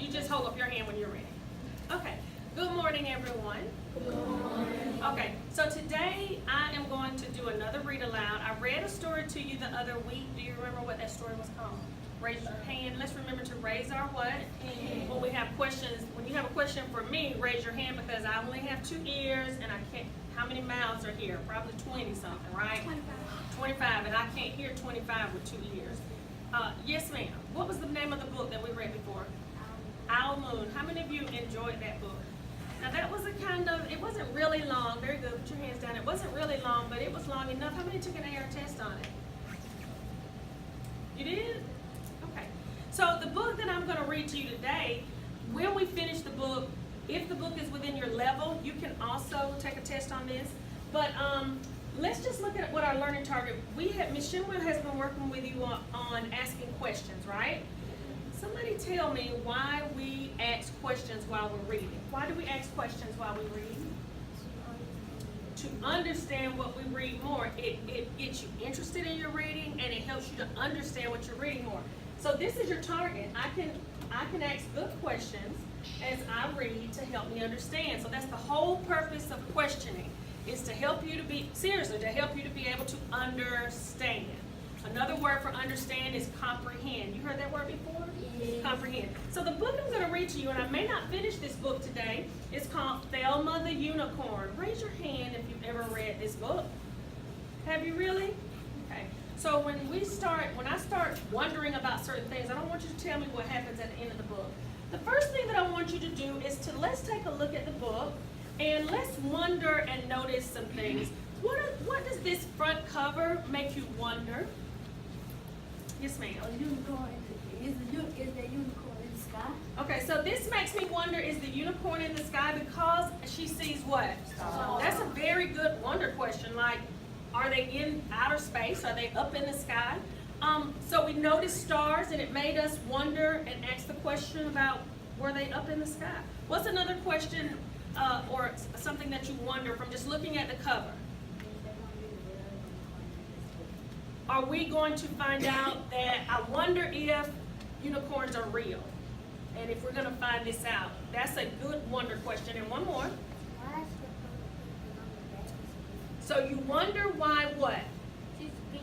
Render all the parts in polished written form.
You just hold up your hand when you're ready. Okay. Good morning, everyone. Good morning. Okay, so today I am going to do another read aloud. I read a story to you the other week. Do you remember what that story was called? Raise your hand. Let's remember to raise our what? When we have questions, when you have a question for me, raise your hand because I only have 2 ears and I can't, how many mouths are here? Probably 20 something, right? 25, and I can't hear 25 with 2 ears. Yes, ma'am. What was the name of the book that we read before? Aloud. How many of you enjoyed that book? Now that was a kind of, it wasn't really long. Very good. Put your hands down. It wasn't really long, but it was long enough. How many took an AR test on it? You did? Okay. So the book that I'm going to read to you today, when we finish the book, if the book is within your level, you can also take a test on this. But let's just look at what our learning target. Ms. Shinwell has been working with you on asking questions, right? Somebody tell me why we ask questions while we're reading. Why do we ask questions while we read? To understand what we read more. It gets you interested in your reading and it helps you to understand what you're reading more. So this is your target. I can ask good questions as I read to help me understand. So that's the whole purpose of questioning, is to help you to be, seriously, to help you to be able to understand. Another word for understand is comprehend. You heard that word before? Yes. Comprehend. So the book I'm going to read to you, and I may not finish this book today, is called Thelma the Unicorn. Raise your hand if you've ever read this book. Have you really? Okay. So when I start wondering about certain things, I don't want you to tell me what happens at the end of the book. The first thing that I want you to do is let's take a look at the book and let's wonder and notice some things. What does this front cover make you wonder? Yes, ma'am. A unicorn. Is the unicorn in the sky? Okay, so this makes me wonder, is the unicorn in the sky because she sees what? Stars. That's a very good wonder question. Like, are they in outer space? Are they up in the sky? So we noticed stars and it made us wonder and ask the question about, were they up in the sky? What's another question or something that you wonder from just looking at the cover? Are we going to find out that I wonder if unicorns are real? And if we're going to find this out, that's a good wonder question. And one more. So you wonder why what?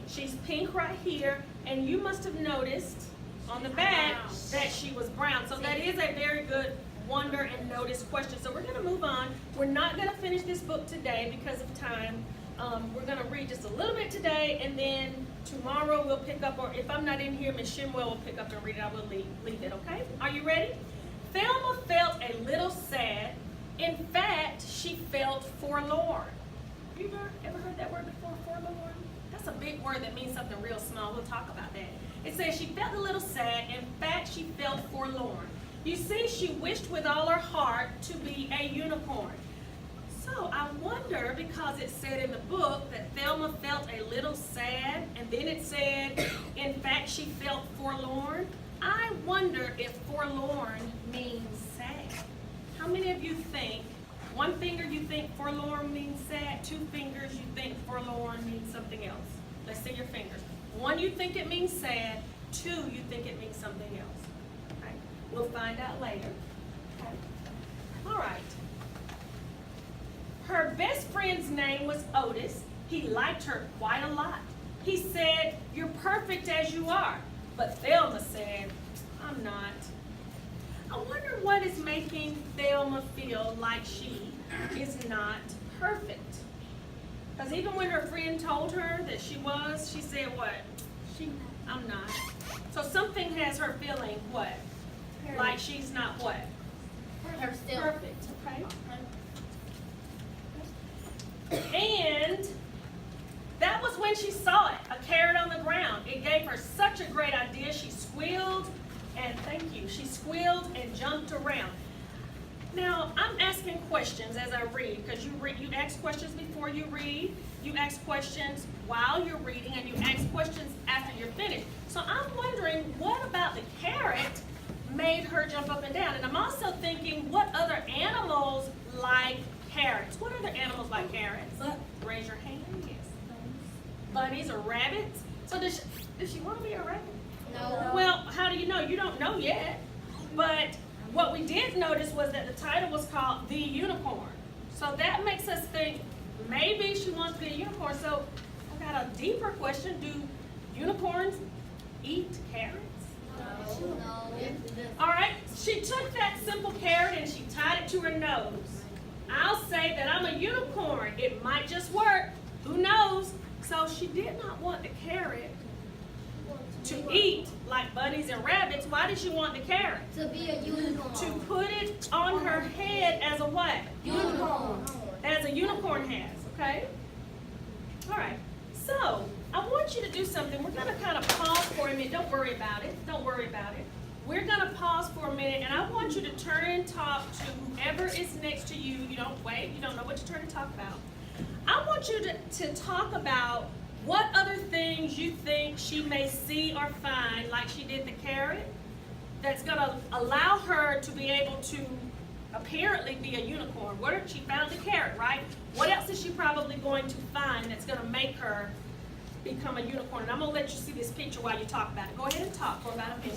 She's pink right here, and you must have noticed on the back that she was brown. So that is a very good wonder and notice question. So we're going to move on. We're not going to finish this book today because of time. We're going to read just a little bit today, and then tomorrow we'll pick up, or if I'm not in here, Ms. Shinwell will pick up and read it. I will leave it, okay? Are you ready? Thelma felt a little sad. In fact, she felt forlorn. You ever heard that word before, forlorn? That's a big word that means something real small. We'll talk about that. It says she felt a little sad. In fact, she felt forlorn. You see, she wished with all her heart to be a unicorn. So I wonder, because it said in the book that Thelma felt a little sad, and then it said, in fact, she felt forlorn. I wonder if forlorn means sad. How many of you think, one finger you think forlorn means sad, 2 fingers you think forlorn means something else? Let's see your fingers. 1, you think it means sad. 2, you think it means something else. Okay. We'll find out later. Okay. All right. Her best friend's name was Otis. He liked her quite a lot. He said, "You're perfect as you are." But Thelma said, "I'm not." I wonder what is making Thelma feel like she is not perfect. Because even when her friend told her that she was, she said what? I'm not. So something has her feeling what? Like she's not what? Perfect. Okay. And that was when she saw it, a carrot on the ground. It gave her such a great idea. She squealed, and thank you, she squealed and jumped around. Now, I'm asking questions as I read, because you ask questions before you read, you ask questions while you're reading, and you ask questions after you're finished. So I'm wondering, what about the carrot made her jump up and down? And I'm also thinking, what other animals like carrots? What other animals like carrots? Raise your hand. Yes. Bunnies or rabbits? So does she want to be a rabbit? No. Well, how do you know? You don't know yet. But what we did notice was that the title was called The Unicorn. So that makes us think maybe she wants to be a unicorn. So I got a deeper question. Do unicorns eat carrots? No. All right, she took that simple carrot and she tied it to her nose. I'll say that I'm a unicorn. It might just work. Who knows? So she did not want the carrot to eat like bunnies and rabbits. Why did she want the carrot? To be a unicorn. To put it on her head as a what? Unicorn. As a unicorn has, okay? All right, so I want you to do something. We're going to kind of pause for a minute. Don't worry about it. Don't worry about it. We're going to pause for a minute, and I want you to turn and talk to whoever is next to you. You don't wait. You don't know what to turn and talk about. I want you to talk about what other things you think she may see or find, like she did the carrot, that's going to allow her to be able to apparently be a unicorn. What if she found the carrot, right? What else is she probably going to find that's going to make her become a unicorn? And I'm going to let you see this picture while you talk about it. Go ahead and talk for about a minute.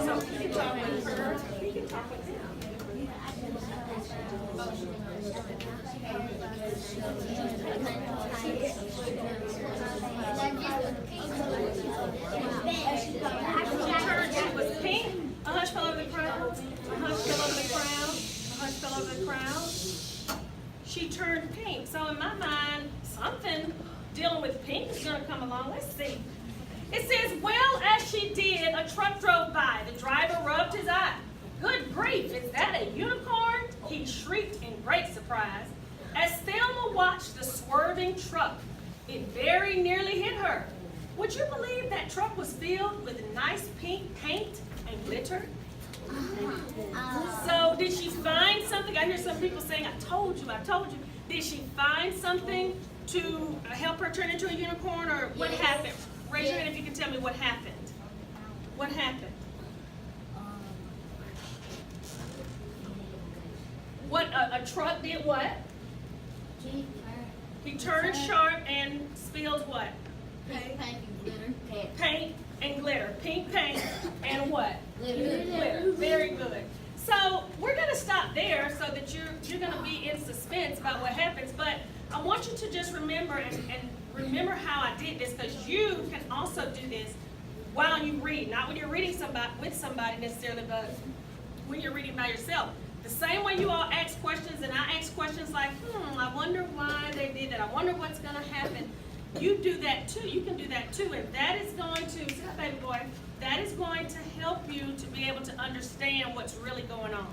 So you can talk with her. You can talk with them. She was pink. A hush fell over the crowd. A hush fell over the crowd. A hush fell over the crowd. She turned pink. So in my mind, something dealing with pink is going to come along. Let's see. It says, well, as she did, a truck drove by. The driver rubbed his eye. Good grief, is that a unicorn? He shrieked in great surprise. As Thelma watched the swerving truck, it very nearly hit her. Would you believe that truck was filled with nice pink paint and glitter? So did she find something? I hear some people saying, I told you, I told you. Did she find something to help her turn into a unicorn, or what happened? Raise your hand if you can tell me what happened. What happened? What, a truck did what? He turned sharp and spilled what? Paint and glitter. Pink paint and what? Glitter. Very good. So we're going to stop there so that you're going to be in suspense about what happens. But I want you to just remember and remember how I did this, because you can also do this while you read. Not when you're reading with somebody necessarily, but when you're reading by yourself. The same way you all ask questions, and I ask questions like, I wonder why they did that. I wonder what's going to happen. You do that too. You can do that too. And that is going to, sit up, baby boy, that is going to help you to be able to understand what's really going on.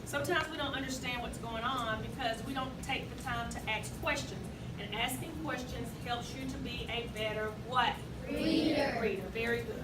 Sometimes we don't understand what's going on because we don't take the time to ask questions. And asking questions helps you to be a better what? Reader. Very good.